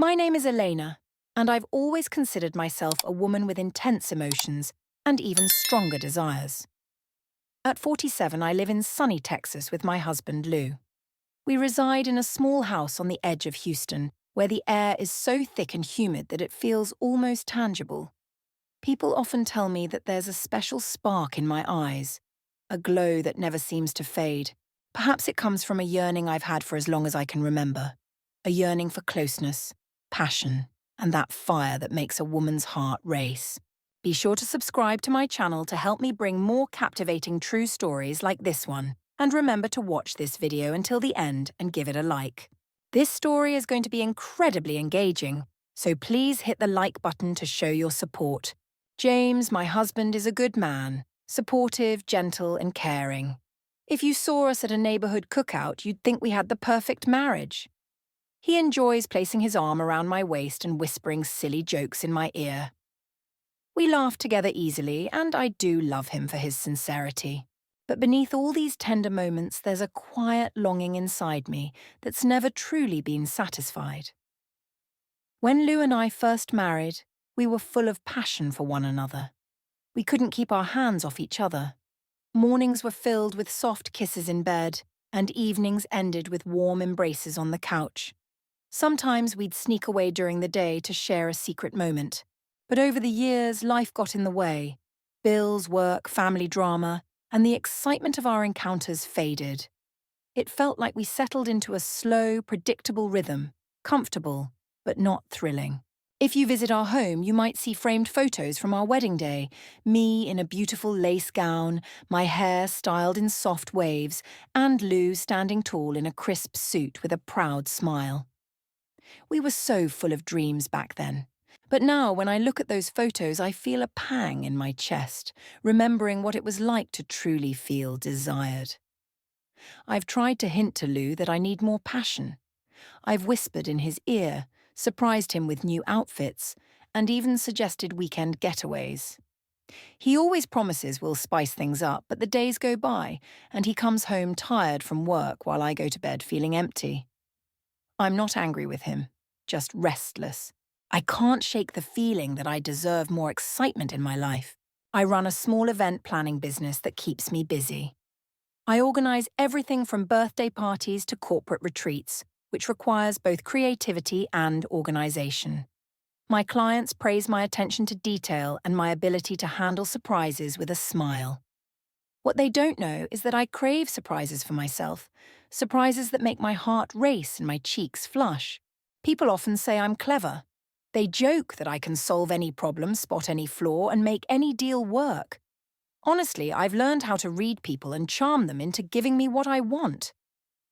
My name is Elena, and I've always considered myself a woman with intense emotions and even stronger desires. At 47, I live in sunny Texas with my husband, Lou. We reside in a small house on the edge of Houston, where the air is so thick and humid that it feels almost tangible. People often tell me that there's a special spark in my eyes, a glow that never seems to fade. Perhaps it comes from a yearning I've had for as long as I can remember. A yearning for closeness, passion, and that fire that makes a woman's heart race. Be sure to subscribe to my channel to help me bring more captivating true stories like this one. And remember to watch this video until the end and give it a like. This story is going to be incredibly engaging, so please hit the like button to show your support. James, my husband, is a good man, supportive, gentle, and caring. If you saw us at a neighborhood cookout, you'd think we had the perfect marriage. He enjoys placing his arm around my waist and whispering silly jokes in my ear. We laugh together easily, and I do love him for his sincerity. But beneath all these tender moments, there's a quiet longing inside me that's never truly been satisfied. When Lou and I first married, we were full of passion for one another. We couldn't keep our hands off each other. Mornings were filled with soft kisses in bed, and evenings ended with warm embraces on the couch. Sometimes we'd sneak away during the day to share a secret moment. But over the years, life got in the way. Bills, work, family drama, and the excitement of our encounters faded. It felt like we settled into a slow, predictable rhythm, comfortable, but not thrilling. If you visit our home, you might see framed photos from our wedding day, me in a beautiful lace gown, my hair styled in soft waves, and Lou standing tall in a crisp suit with a proud smile. We were so full of dreams back then. But now, when I look at those photos, I feel a pang in my chest, remembering what it was like to truly feel desired. I've tried to hint to Lou that I need more passion. I've whispered in his ear, surprised him with new outfits, and even suggested weekend getaways. He always promises we'll spice things up, but the days go by, and he comes home tired from work while I go to bed feeling empty. I'm not angry with him, just restless. I can't shake the feeling that I deserve more excitement in my life. I run a small event planning business that keeps me busy. I organize everything from birthday parties to corporate retreats, which requires both creativity and organization. My clients praise my attention to detail and my ability to handle surprises with a smile. What they don't know is that I crave surprises for myself, surprises that make my heart race and my cheeks flush. People often say I'm clever. They joke that I can solve any problem, spot any flaw, and make any deal work. Honestly, I've learned how to read people and charm them into giving me what I want.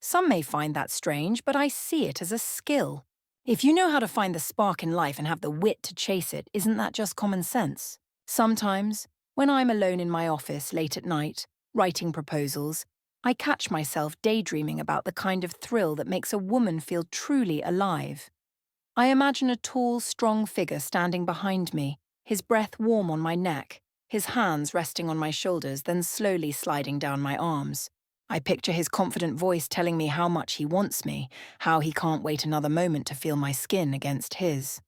Some may find that strange, but I see it as a skill. If you know how to find the spark in life and have the wit to chase it, isn't that just common sense? Sometimes, when I'm alone in my office late at night, writing proposals, I catch myself daydreaming about the kind of thrill that makes a woman feel truly alive. I imagine a tall, strong figure standing behind me, his breath warm on my neck, his hands resting on my shoulders, then slowly sliding down my arms. I picture his confident voice telling me how much he wants me, how he can't wait another moment to feel my skin against his.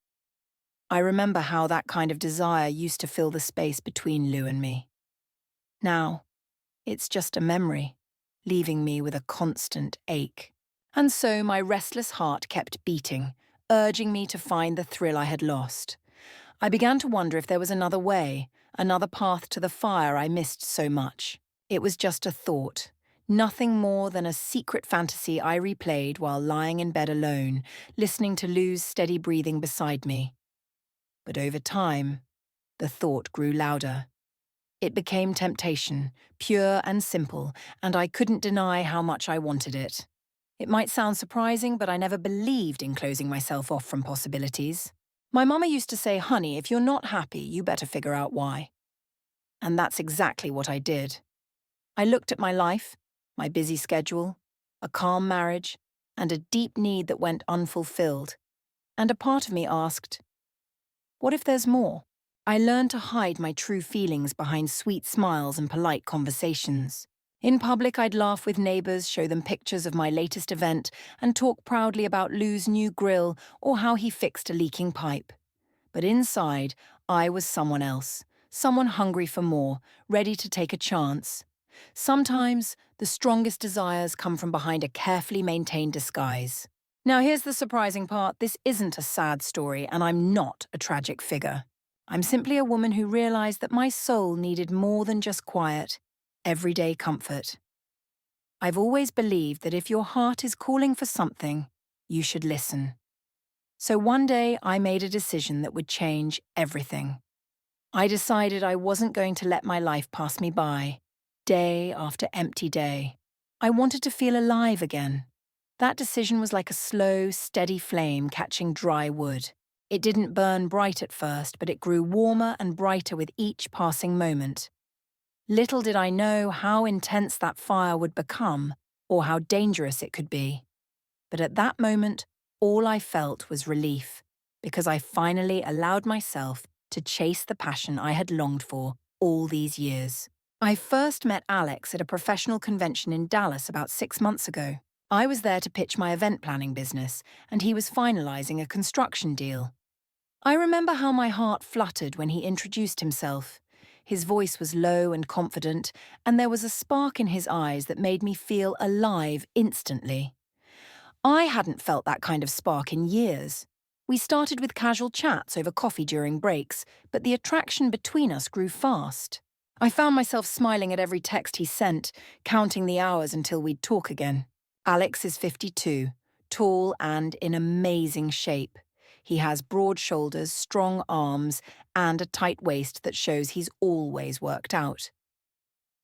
I remember how that kind of desire used to fill the space between Lou and me. Now, it's just a memory, leaving me with a constant ache. And so my restless heart kept beating, urging me to find the thrill I had lost. I began to wonder if there was another way, another path to the fire I missed so much. It was just a thought, nothing more than a secret fantasy I replayed while lying in bed alone, listening to Lou's steady breathing beside me. But over time, the thought grew louder. It became temptation, pure and simple, and I couldn't deny how much I wanted it. It might sound surprising, but I never believed in closing myself off from possibilities. My mama used to say, "Honey, if you're not happy, you better figure out why." And that's exactly what I did. I looked at my life, my busy schedule, a calm marriage, and a deep need that went unfulfilled. And a part of me asked, what if there's more? I learned to hide my true feelings behind sweet smiles and polite conversations. In public, I'd laugh with neighbours, show them pictures of my latest event, and talk proudly about Lou's new grill or how he fixed a leaking pipe. But inside, I was someone else, someone hungry for more, ready to take a chance. Sometimes, the strongest desires come from behind a carefully maintained disguise. Now, here's the surprising part. This isn't a sad story, and I'm not a tragic figure. I'm simply a woman who realized that my soul needed more than just quiet, everyday comfort. I've always believed that if your heart is calling for something, you should listen. So one day, I made a decision that would change everything. I decided I wasn't going to let my life pass me by, day after empty day. I wanted to feel alive again. That decision was like a slow, steady flame catching dry wood. It didn't burn bright at first, but it grew warmer and brighter with each passing moment. Little did I know how intense that fire would become, or how dangerous it could be. But at that moment, all I felt was relief, because I finally allowed myself to chase the passion I had longed for all these years. I first met Alex at a professional convention in Dallas about 6 months ago. I was there to pitch my event planning business, and he was finalizing a construction deal. I remember how my heart fluttered when he introduced himself. His voice was low and confident, and there was a spark in his eyes that made me feel alive instantly. I hadn't felt that kind of spark in years. We started with casual chats over coffee during breaks, but the attraction between us grew fast. I found myself smiling at every text he sent, counting the hours until we'd talk again. Alex is 52, tall and in amazing shape. He has broad shoulders, strong arms, and a tight waist that shows he's always worked out.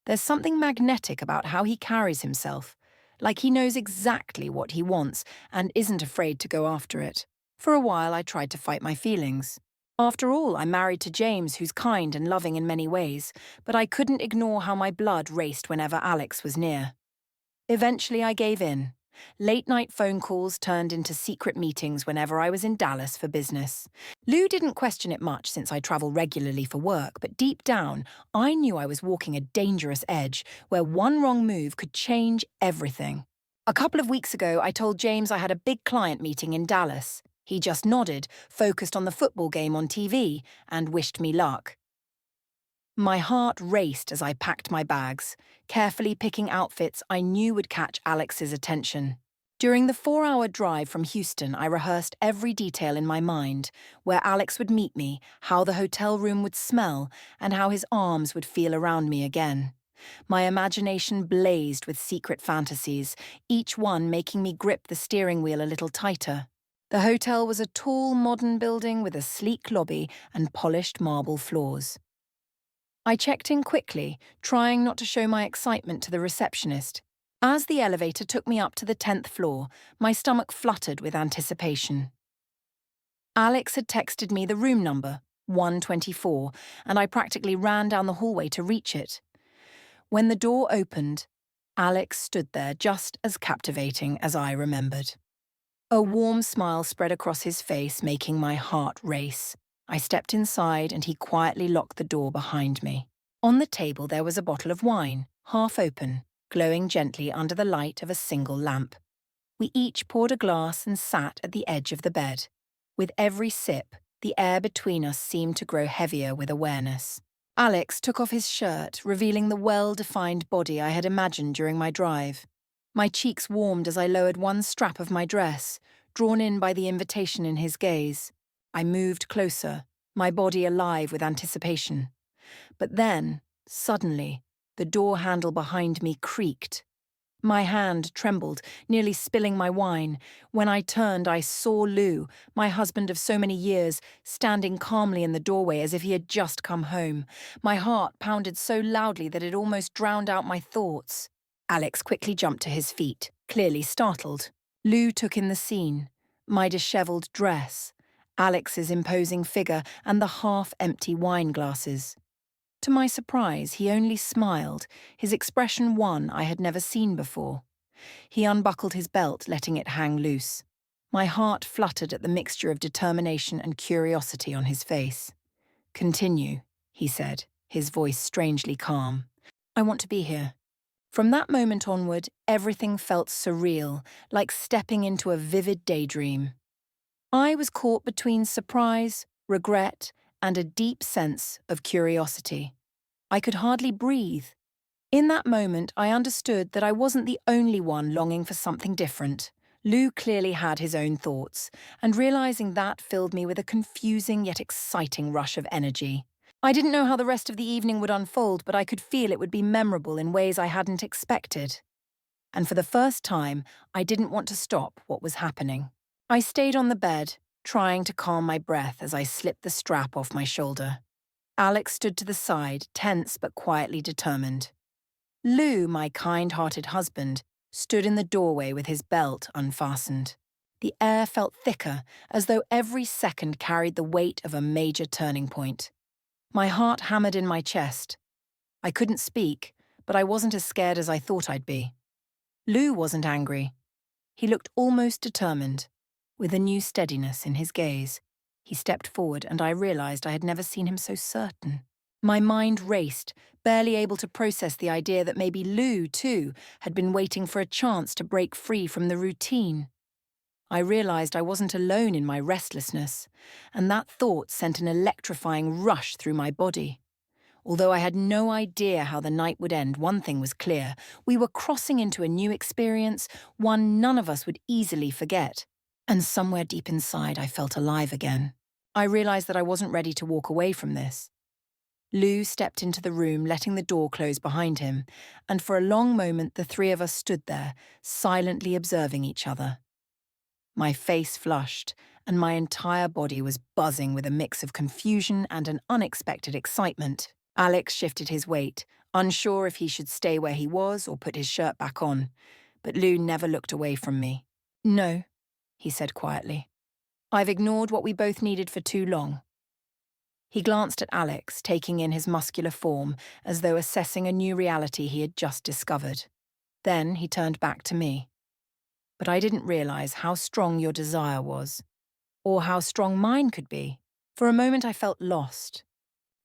There's something magnetic about how he carries himself, like he knows exactly what he wants and isn't afraid to go after it. For a while, I tried to fight my feelings. After all, I'm married to James, who's kind and loving in many ways, but I couldn't ignore how my blood raced whenever Alex was near. Eventually, I gave in. Late-night phone calls turned into secret meetings whenever I was in Dallas for business. Lou didn't question it much since I travel regularly for work, but deep down, I knew I was walking a dangerous edge where one wrong move could change everything. A couple of weeks ago, I told James I had a big client meeting in Dallas. He just nodded, focused on the football game on TV, and wished me luck. My heart raced as I packed my bags, carefully picking outfits I knew would catch Alex's attention. During the 4-hour drive from Houston, I rehearsed every detail in my mind, where Alex would meet me, how the hotel room would smell, and how his arms would feel around me again. My imagination blazed with secret fantasies, each one making me grip the steering wheel a little tighter. The hotel was a tall, modern building with a sleek lobby and polished marble floors. I checked in quickly, trying not to show my excitement to the receptionist. As the elevator took me up to the 10th floor, my stomach fluttered with anticipation. Alex had texted me the room number, 124, and I practically ran down the hallway to reach it. When the door opened, Alex stood there just as captivating as I remembered. A warm smile spread across his face, making my heart race. I stepped inside and he quietly locked the door behind me. On the table there was a bottle of wine, half open, glowing gently under the light of a single lamp. We each poured a glass and sat at the edge of the bed. With every sip, the air between us seemed to grow heavier with awareness. Alex took off his shirt, revealing the well-defined body I had imagined during my drive. My cheeks warmed as I lowered one strap of my dress, drawn in by the invitation in his gaze. I moved closer, my body alive with anticipation. But then, suddenly, the door handle behind me creaked. My hand trembled, nearly spilling my wine. When I turned, I saw Lou, my husband of so many years, standing calmly in the doorway as if he had just come home. My heart pounded so loudly that it almost drowned out my thoughts. Alex quickly jumped to his feet, clearly startled. Lou took in the scene, my dishevelled dress, Alex's imposing figure, and the half-empty wine glasses. To my surprise, he only smiled, his expression one I had never seen before. He unbuckled his belt, letting it hang loose. My heart fluttered at the mixture of determination and curiosity on his face. "Continue," he said, his voice strangely calm. "I want to be here. From that moment onward, everything felt surreal, like stepping into a vivid daydream. I was caught between surprise, regret, and a deep sense of curiosity. I could hardly breathe. In that moment, I understood that I wasn't the only one longing for something different. Lou clearly had his own thoughts, and realizing that filled me with a confusing yet exciting rush of energy. I didn't know how the rest of the evening would unfold, but I could feel it would be memorable in ways I hadn't expected. And for the first time, I didn't want to stop what was happening. I stayed on the bed, trying to calm my breath as I slipped the strap off my shoulder. Alex stood to the side, tense but quietly determined. Lou, my kind-hearted husband, stood in the doorway with his belt unfastened. The air felt thicker, as though every second carried the weight of a major turning point. My heart hammered in my chest. I couldn't speak, but I wasn't as scared as I thought I'd be. Lou wasn't angry. He looked almost determined, with a new steadiness in his gaze. He stepped forward, and I realized I had never seen him so certain. My mind raced, barely able to process the idea that maybe Lou, too, had been waiting for a chance to break free from the routine. I realized I wasn't alone in my restlessness, and that thought sent an electrifying rush through my body. Although I had no idea how the night would end, one thing was clear. We were crossing into a new experience, one none of us would easily forget. And somewhere deep inside, I felt alive again. I realized that I wasn't ready to walk away from this. Lou stepped into the room, letting the door close behind him, and for a long moment the three of us stood there, silently observing each other. My face flushed, and my entire body was buzzing with a mix of confusion and an unexpected excitement. Alex shifted his weight, unsure if he should stay where he was or put his shirt back on, but Lou never looked away from me. "No," he said quietly. "I've ignored what we both needed for too long." He glanced at Alex, taking in his muscular form, as though assessing a new reality he had just discovered. Then he turned back to me. "But I didn't realize how strong your desire was, or how strong mine could be. For a moment I felt lost.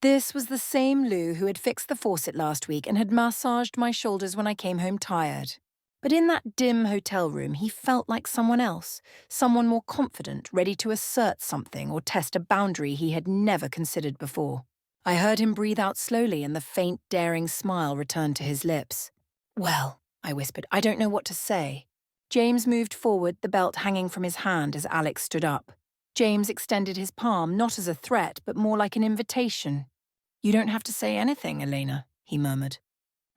This was the same Lou who had fixed the faucet last week and had massaged my shoulders when I came home tired. But in that dim hotel room, he felt like someone else, someone more confident, ready to assert something or test a boundary he had never considered before. I heard him breathe out slowly, and the faint, daring smile returned to his lips. "Well," I whispered, "I don't know what to say." James moved forward, the belt hanging from his hand as Alex stood up. James extended his palm, not as a threat, but more like an invitation. "You don't have to say anything, Elena," he murmured.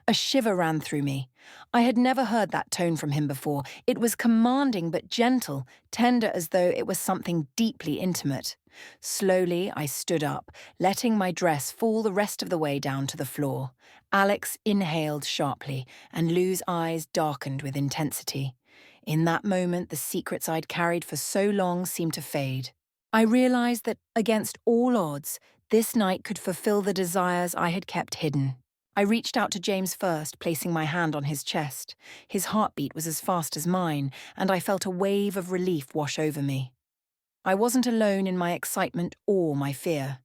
A shiver ran through me. I had never heard that tone from him before. It was commanding but gentle, tender as though it was something deeply intimate. Slowly, I stood up, letting my dress fall the rest of the way down to the floor. Alex inhaled sharply, and Lou's eyes darkened with intensity. In that moment, the secrets I'd carried for so long seemed to fade. I realized that, against all odds, this night could fulfill the desires I had kept hidden. I reached out to James first, placing my hand on his chest. His heartbeat was as fast as mine, and I felt a wave of relief wash over me. I wasn't alone in my excitement or my fear.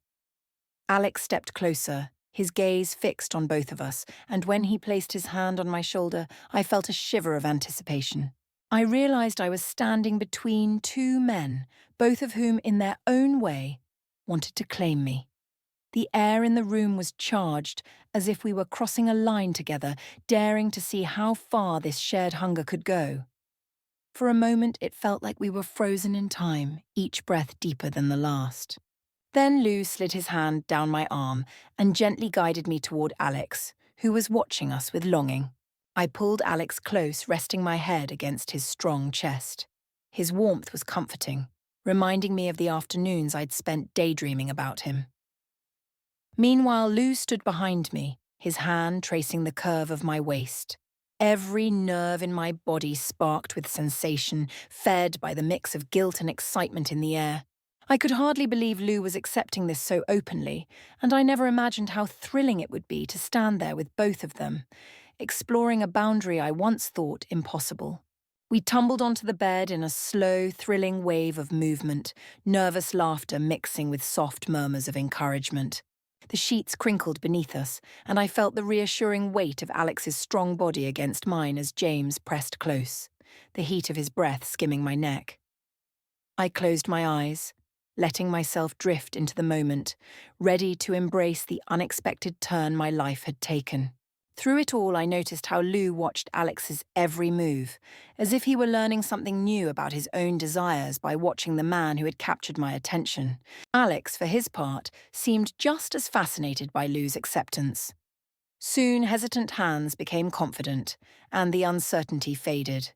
Alex stepped closer, his gaze fixed on both of us, and when he placed his hand on my shoulder, I felt a shiver of anticipation. I realized I was standing between two men, both of whom, in their own way, wanted to claim me. The air in the room was charged, as if we were crossing a line together, daring to see how far this shared hunger could go. For a moment, it felt like we were frozen in time, each breath deeper than the last. Then Lou slid his hand down my arm and gently guided me toward Alex, who was watching us with longing. I pulled Alex close, resting my head against his strong chest. His warmth was comforting, reminding me of the afternoons I'd spent daydreaming about him. Meanwhile, Lou stood behind me, his hand tracing the curve of my waist. Every nerve in my body sparked with sensation, fed by the mix of guilt and excitement in the air. I could hardly believe Lou was accepting this so openly, and I never imagined how thrilling it would be to stand there with both of them, exploring a boundary I once thought impossible. We tumbled onto the bed in a slow, thrilling wave of movement, nervous laughter mixing with soft murmurs of encouragement. The sheets crinkled beneath us, and I felt the reassuring weight of Alex's strong body against mine as James pressed close, the heat of his breath skimming my neck. I closed my eyes, letting myself drift into the moment, ready to embrace the unexpected turn my life had taken. Through it all, I noticed how Lou watched Alex's every move, as if he were learning something new about his own desires by watching the man who had captured my attention. Alex, for his part, seemed just as fascinated by Lou's acceptance. Soon, hesitant hands became confident, and the uncertainty faded.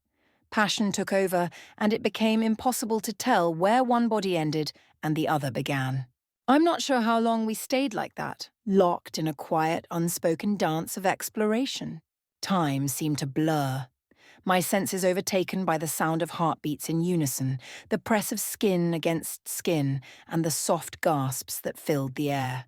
Passion took over, and it became impossible to tell where one body ended and the other began. I'm not sure how long we stayed like that, locked in a quiet, unspoken dance of exploration. Time seemed to blur, my senses overtaken by the sound of heartbeats in unison, the press of skin against skin, and the soft gasps that filled the air.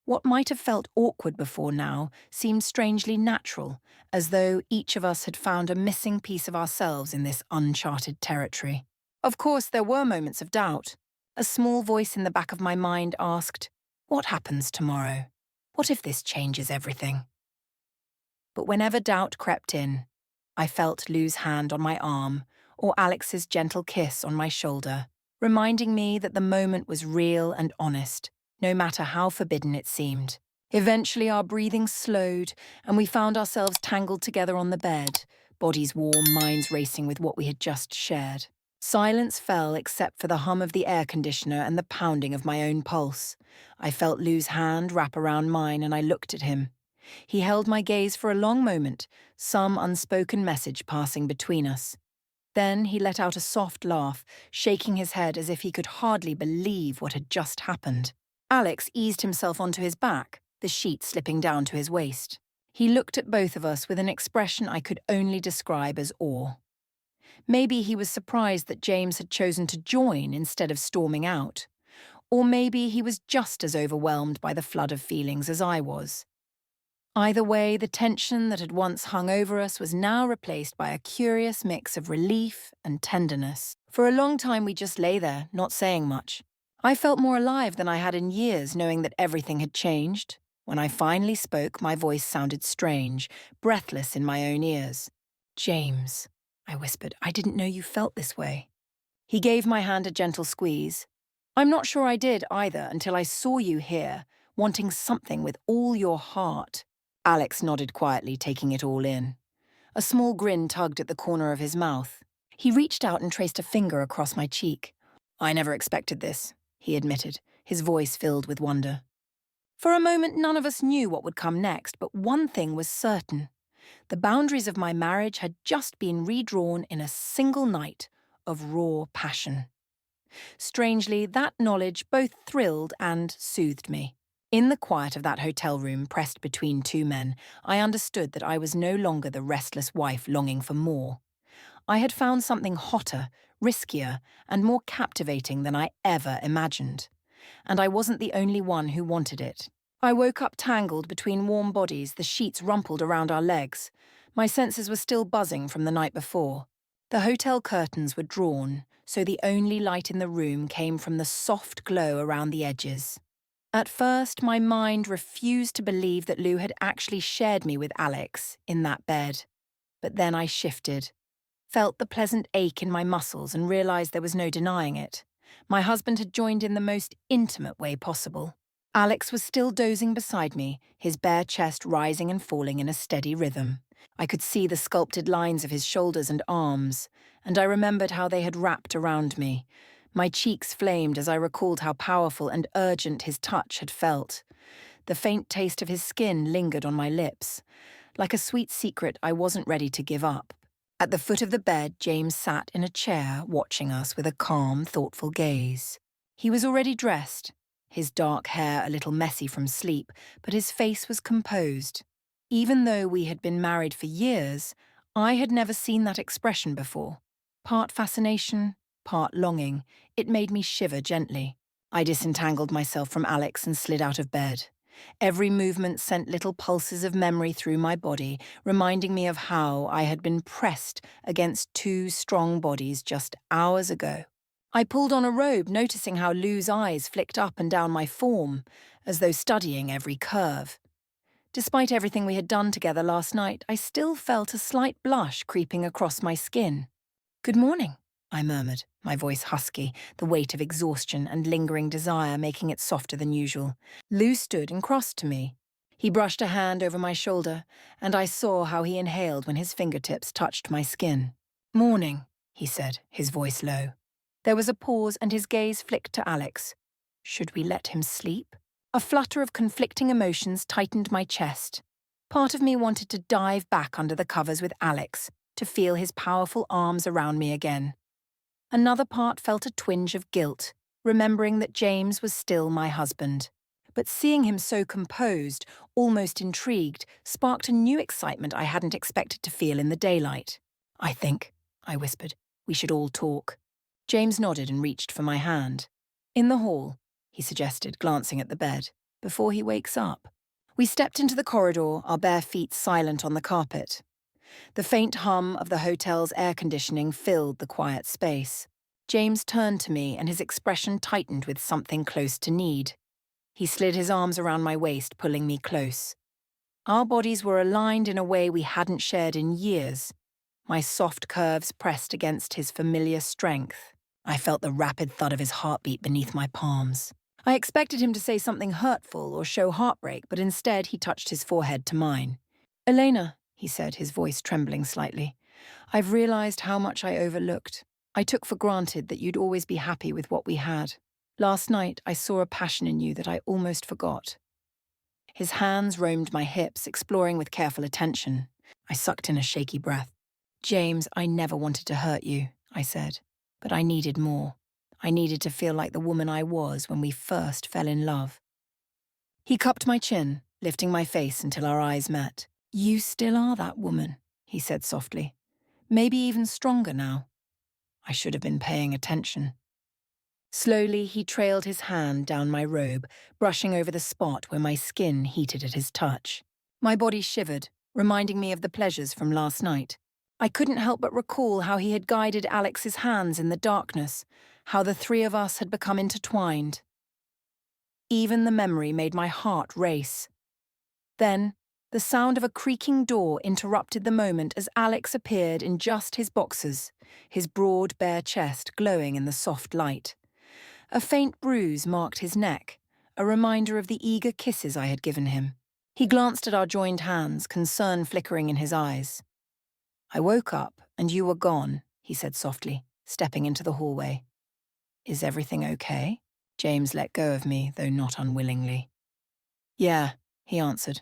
What might have felt awkward before now seemed strangely natural, as though each of us had found a missing piece of ourselves in this uncharted territory. Of course, there were moments of doubt. A small voice in the back of my mind asked, "What happens tomorrow? What if this changes everything?" But whenever doubt crept in, I felt Lou's hand on my arm or Alex's gentle kiss on my shoulder, reminding me that the moment was real and honest, no matter how forbidden it seemed. Eventually our breathing slowed, and we found ourselves tangled together on the bed, bodies warm, minds racing with what we had just shared. Silence fell except for the hum of the air conditioner and the pounding of my own pulse. I felt Lou's hand wrap around mine and I looked at him. He held my gaze for a long moment, some unspoken message passing between us. Then he let out a soft laugh, shaking his head as if he could hardly believe what had just happened. Alex eased himself onto his back, the sheet slipping down to his waist. He looked at both of us with an expression I could only describe as awe. Maybe he was surprised that James had chosen to join instead of storming out. Or maybe he was just as overwhelmed by the flood of feelings as I was. Either way, the tension that had once hung over us was now replaced by a curious mix of relief and tenderness. For a long time we just lay there, not saying much. I felt more alive than I had in years, knowing that everything had changed. When I finally spoke, my voice sounded strange, breathless in my own ears. "James," I whispered, "I didn't know you felt this way." He gave my hand a gentle squeeze. "I'm not sure I did either until I saw you here, wanting something with all your heart." Alex nodded quietly, taking it all in. A small grin tugged at the corner of his mouth. He reached out and traced a finger across my cheek. "I never expected this," he admitted, his voice filled with wonder. For a moment, none of us knew what would come next, but one thing was certain. The boundaries of my marriage had just been redrawn in a single night of raw passion. Strangely, that knowledge both thrilled and soothed me. In the quiet of that hotel room pressed between two men, I understood that I was no longer the restless wife longing for more. I had found something hotter, riskier, and more captivating than I ever imagined. And I wasn't the only one who wanted it. I woke up tangled between warm bodies, the sheets rumpled around our legs. My senses were still buzzing from the night before. The hotel curtains were drawn, so the only light in the room came from the soft glow around the edges. At first, my mind refused to believe that Lou had actually shared me with Alex in that bed. But then I shifted, felt the pleasant ache in my muscles and realized there was no denying it. My husband had joined in the most intimate way possible. Alex was still dozing beside me, his bare chest rising and falling in a steady rhythm. I could see the sculpted lines of his shoulders and arms, and I remembered how they had wrapped around me. My cheeks flamed as I recalled how powerful and urgent his touch had felt. The faint taste of his skin lingered on my lips. Like a sweet secret I wasn't ready to give up. At the foot of the bed, James sat in a chair, watching us with a calm, thoughtful gaze. He was already dressed, his dark hair a little messy from sleep, but his face was composed. Even though we had been married for years, I had never seen that expression before. Part fascination, part longing, it made me shiver gently. I disentangled myself from Alex and slid out of bed. Every movement sent little pulses of memory through my body, reminding me of how I had been pressed against two strong bodies just hours ago. I pulled on a robe, noticing how Lou's eyes flicked up and down my form, as though studying every curve. Despite everything we had done together last night, I still felt a slight blush creeping across my skin. "Good morning," I murmured, my voice husky, the weight of exhaustion and lingering desire making it softer than usual. Lou stood and crossed to me. He brushed a hand over my shoulder, and I saw how he inhaled when his fingertips touched my skin. "Morning," he said, his voice low. There was a pause and his gaze flicked to Alex. Should we let him sleep? A flutter of conflicting emotions tightened my chest. Part of me wanted to dive back under the covers with Alex, to feel his powerful arms around me again. Another part felt a twinge of guilt, remembering that James was still my husband. But seeing him so composed, almost intrigued, sparked a new excitement I hadn't expected to feel in the daylight. "I think," I whispered, "we should all talk." James nodded and reached for my hand. "In the hall," he suggested, glancing at the bed, "before he wakes up." We stepped into the corridor, our bare feet silent on the carpet. The faint hum of the hotel's air conditioning filled the quiet space. James turned to me and his expression tightened with something close to need. He slid his arms around my waist, pulling me close. Our bodies were aligned in a way we hadn't shared in years. My soft curves pressed against his familiar strength. I felt the rapid thud of his heartbeat beneath my palms. I expected him to say something hurtful or show heartbreak, but instead he touched his forehead to mine. "Elena," he said, his voice trembling slightly, "I've realized how much I overlooked. I took for granted that you'd always be happy with what we had. Last night I saw a passion in you that I almost forgot." His hands roamed my hips, exploring with careful attention. I sucked in a shaky breath. "James, I never wanted to hurt you," I said, "but I needed more. I needed to feel like the woman I was when we first fell in love." He cupped my chin, lifting my face until our eyes met. "You still are that woman," he said softly. "Maybe even stronger now." I should have been paying attention. Slowly, he trailed his hand down my robe, brushing over the spot where my skin heated at his touch. My body shivered, reminding me of the pleasures from last night. I couldn't help but recall how he had guided Alex's hands in the darkness, how the three of us had become intertwined. Even the memory made my heart race. Then, the sound of a creaking door interrupted the moment as Alex appeared in just his boxers, his broad, bare chest glowing in the soft light. A faint bruise marked his neck, a reminder of the eager kisses I had given him. He glanced at our joined hands, concern flickering in his eyes. "I woke up, and you were gone," he said softly, stepping into the hallway. "Is everything okay?" James let go of me, though not unwillingly. "Yeah," he answered.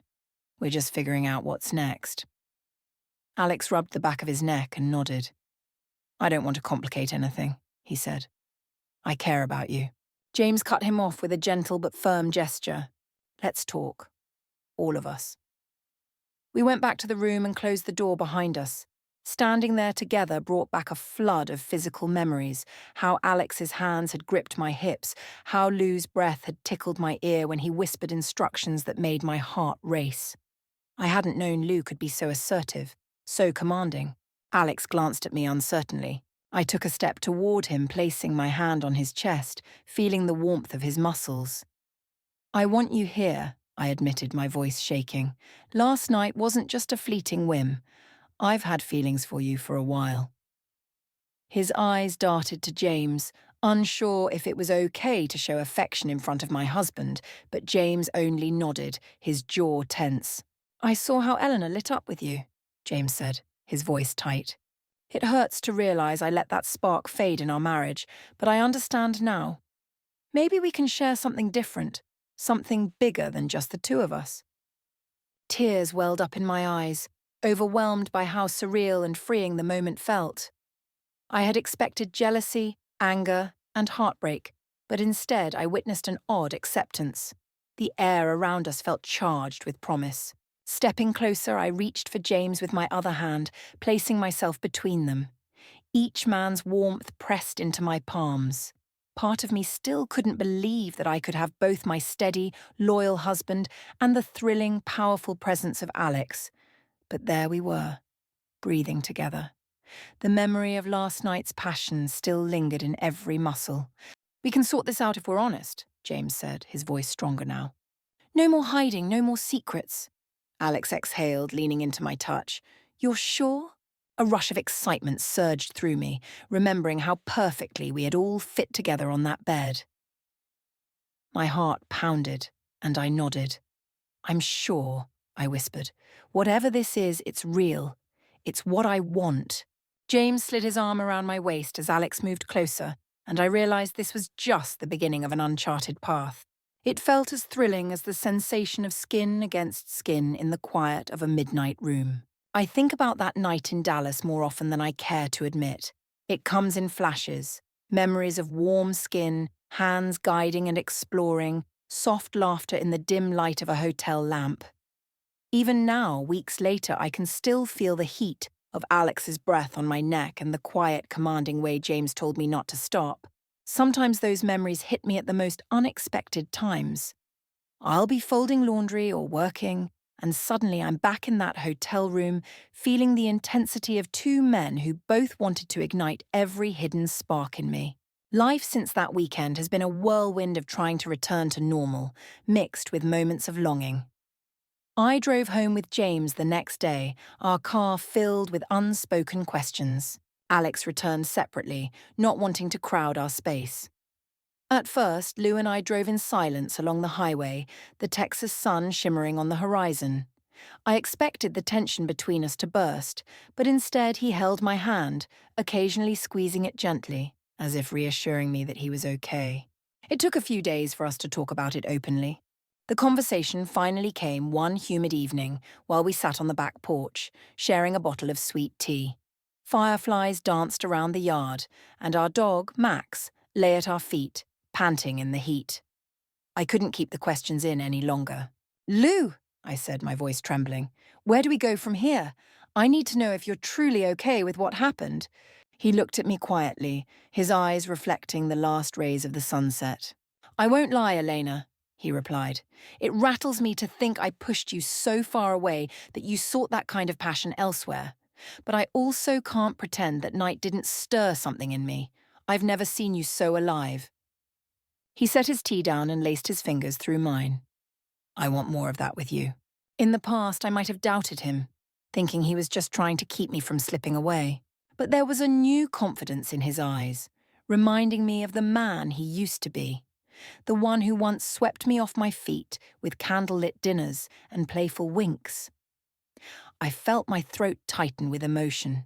"We're just figuring out what's next." Alex rubbed the back of his neck and nodded. "I don't want to complicate anything," he said. "I care about you." James cut him off with a gentle but firm gesture. "Let's talk. All of us." We went back to the room and closed the door behind us. Standing there together brought back a flood of physical memories, how Alex's hands had gripped my hips, how Lou's breath had tickled my ear when he whispered instructions that made my heart race. I hadn't known Lou could be so assertive, so commanding. Alex glanced at me uncertainly. I took a step toward him, placing my hand on his chest, feeling the warmth of his muscles. "I want you here," I admitted, my voice shaking. "Last night wasn't just a fleeting whim. I've had feelings for you for a while." His eyes darted to James, unsure if it was okay to show affection in front of my husband, but James only nodded, his jaw tense. "I saw how Eleanor lit up with you," James said, his voice tight. "It hurts to realize I let that spark fade in our marriage, but I understand now. Maybe we can share something different, something bigger than just the two of us." Tears welled up in my eyes, overwhelmed by how surreal and freeing the moment felt. I had expected jealousy, anger, and heartbreak, but instead I witnessed an odd acceptance. The air around us felt charged with promise. Stepping closer, I reached for James with my other hand, placing myself between them. Each man's warmth pressed into my palms. Part of me still couldn't believe that I could have both my steady, loyal husband and the thrilling, powerful presence of Alex. But there we were, breathing together. The memory of last night's passion still lingered in every muscle. "We can sort this out if we're honest," James said, his voice stronger now. "No more hiding, no more secrets." Alex exhaled, leaning into my touch. "You're sure?" A rush of excitement surged through me, remembering how perfectly we had all fit together on that bed. My heart pounded, and I nodded. "I'm sure," I whispered. "Whatever this is, it's real. It's what I want." James slid his arm around my waist as Alex moved closer, and I realized this was just the beginning of an uncharted path. It felt as thrilling as the sensation of skin against skin in the quiet of a midnight room. I think about that night in Dallas more often than I care to admit. It comes in flashes, memories of warm skin, hands guiding and exploring, soft laughter in the dim light of a hotel lamp. Even now, weeks later, I can still feel the heat of Alex's breath on my neck and the quiet, commanding way James told me not to stop. Sometimes those memories hit me at the most unexpected times. I'll be folding laundry or working, and suddenly I'm back in that hotel room, feeling the intensity of two men who both wanted to ignite every hidden spark in me. Life since that weekend has been a whirlwind of trying to return to normal, mixed with moments of longing. I drove home with James the next day, our car filled with unspoken questions. Alex returned separately, not wanting to crowd our space. At first, Lou and I drove in silence along the highway, the Texas sun shimmering on the horizon. I expected the tension between us to burst, but instead he held my hand, occasionally squeezing it gently, as if reassuring me that he was okay. It took a few days for us to talk about it openly. The conversation finally came one humid evening while we sat on the back porch, sharing a bottle of sweet tea. Fireflies danced around the yard, and our dog, Max, lay at our feet, panting in the heat. I couldn't keep the questions in any longer. "Lou," I said, my voice trembling, "where do we go from here? I need to know if you're truly okay with what happened." He looked at me quietly, his eyes reflecting the last rays of the sunset. "I won't lie, Elena," he replied. "It rattles me to think I pushed you so far away that you sought that kind of passion elsewhere. But I also can't pretend that night didn't stir something in me. I've never seen you so alive." He set his tea down and laced his fingers through mine. "I want more of that with you." In the past, I might have doubted him, thinking he was just trying to keep me from slipping away. But there was a new confidence in his eyes, reminding me of the man he used to be. The one who once swept me off my feet with candlelit dinners and playful winks. I felt my throat tighten with emotion.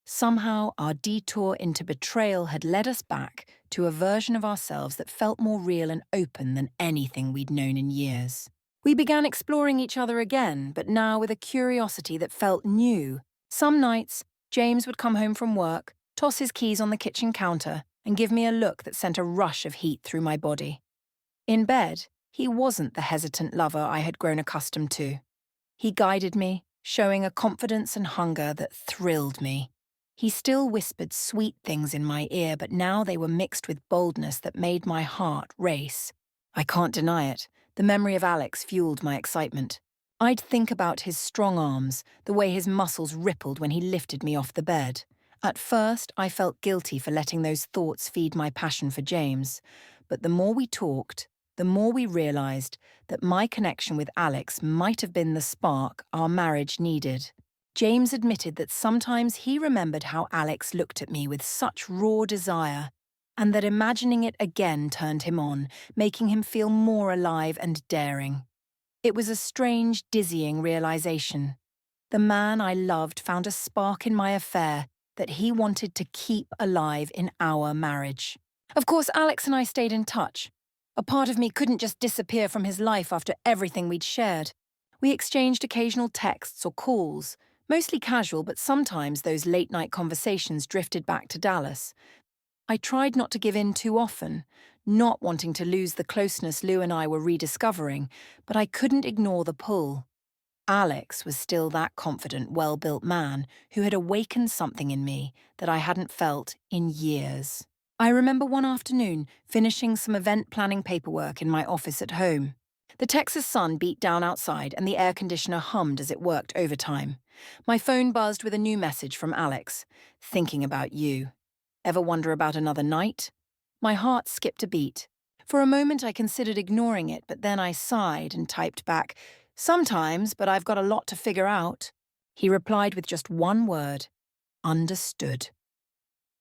Somehow, our detour into betrayal had led us back to a version of ourselves that felt more real and open than anything we'd known in years. We began exploring each other again, but now with a curiosity that felt new. Some nights, James would come home from work, toss his keys on the kitchen counter, and give me a look that sent a rush of heat through my body. In bed, he wasn't the hesitant lover I had grown accustomed to. He guided me, showing a confidence and hunger that thrilled me. He still whispered sweet things in my ear, but now they were mixed with boldness that made my heart race. I can't deny it. The memory of Alex fueled my excitement. I'd think about his strong arms, the way his muscles rippled when he lifted me off the bed. At first, I felt guilty for letting those thoughts feed my passion for James. But the more we talked, the more we realized that my connection with Alex might have been the spark our marriage needed. James admitted that sometimes he remembered how Alex looked at me with such raw desire, and that imagining it again turned him on, making him feel more alive and daring. It was a strange, dizzying realization. The man I loved found a spark in my affair that he wanted to keep alive in our marriage. Of course, Alex and I stayed in touch. A part of me couldn't just disappear from his life after everything we'd shared. We exchanged occasional texts or calls, mostly casual, but sometimes those late-night conversations drifted back to Dallas. I tried not to give in too often, not wanting to lose the closeness Lou and I were rediscovering, but I couldn't ignore the pull. Alex was still that confident, well-built man who had awakened something in me that I hadn't felt in years. I remember one afternoon finishing some event planning paperwork in my office at home. The Texas sun beat down outside and the air conditioner hummed as it worked overtime. My phone buzzed with a new message from Alex. Thinking about you. Ever wonder about another night? My heart skipped a beat. For a moment I considered ignoring it, but then I sighed and typed back, "Sometimes, but I've got a lot to figure out." He replied with just one word, "Understood."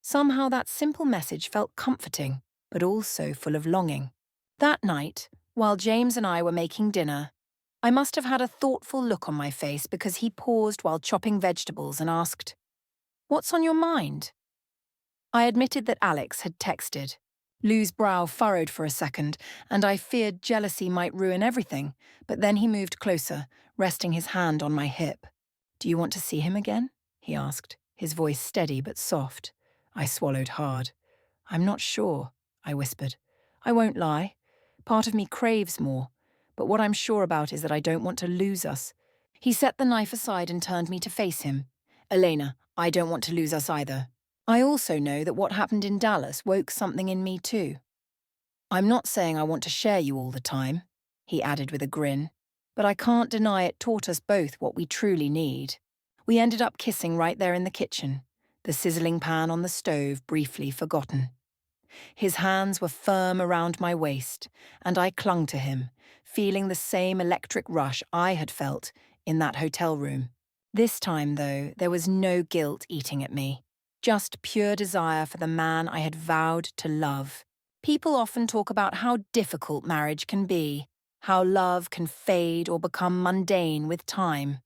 Somehow that simple message felt comforting, but also full of longing. That night, while James and I were making dinner, I must have had a thoughtful look on my face because he paused while chopping vegetables and asked, "What's on your mind?" I admitted that Alex had texted. Lou's brow furrowed for a second, and I feared jealousy might ruin everything, but then he moved closer, resting his hand on my hip. "Do you want to see him again?" he asked, his voice steady but soft. I swallowed hard. "I'm not sure," I whispered. "I won't lie. Part of me craves more, but what I'm sure about is that I don't want to lose us." He set the knife aside and turned me to face him. "Elena, I don't want to lose us either. I also know that what happened in Dallas woke something in me too. I'm not saying I want to share you all the time," he added with a grin, "but I can't deny it taught us both what we truly need." We ended up kissing right there in the kitchen, the sizzling pan on the stove briefly forgotten. His hands were firm around my waist, and I clung to him, feeling the same electric rush I had felt in that hotel room. This time, though, there was no guilt eating at me, just pure desire for the man I had vowed to love. People often talk about how difficult marriage can be, how love can fade or become mundane with time.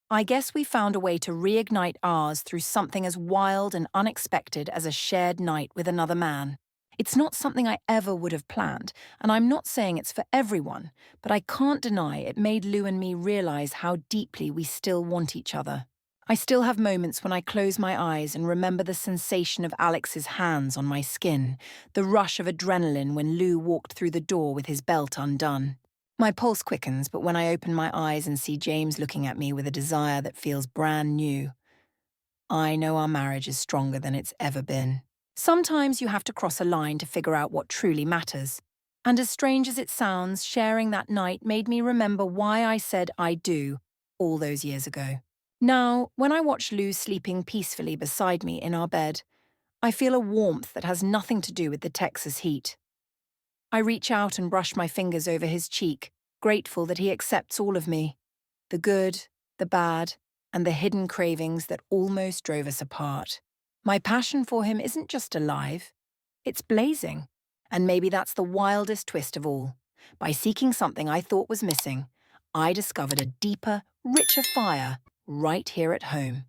I guess we found a way to reignite ours through something as wild and unexpected as a shared night with another man. It's not something I ever would have planned, and I'm not saying it's for everyone, but I can't deny it made Lou and me realize how deeply we still want each other. I still have moments when I close my eyes and remember the sensation of Alex's hands on my skin, the rush of adrenaline when Lou walked through the door with his belt undone. My pulse quickens, but when I open my eyes and see James looking at me with a desire that feels brand new, I know our marriage is stronger than it's ever been. Sometimes you have to cross a line to figure out what truly matters. And as strange as it sounds, sharing that night made me remember why I said I do all those years ago. Now, when I watch Lou sleeping peacefully beside me in our bed, I feel a warmth that has nothing to do with the Texas heat. I reach out and brush my fingers over his cheek, grateful that he accepts all of me, the good, the bad, and the hidden cravings that almost drove us apart. My passion for him isn't just alive, it's blazing. And maybe that's the wildest twist of all. By seeking something I thought was missing, I discovered a deeper, richer fire right here at home.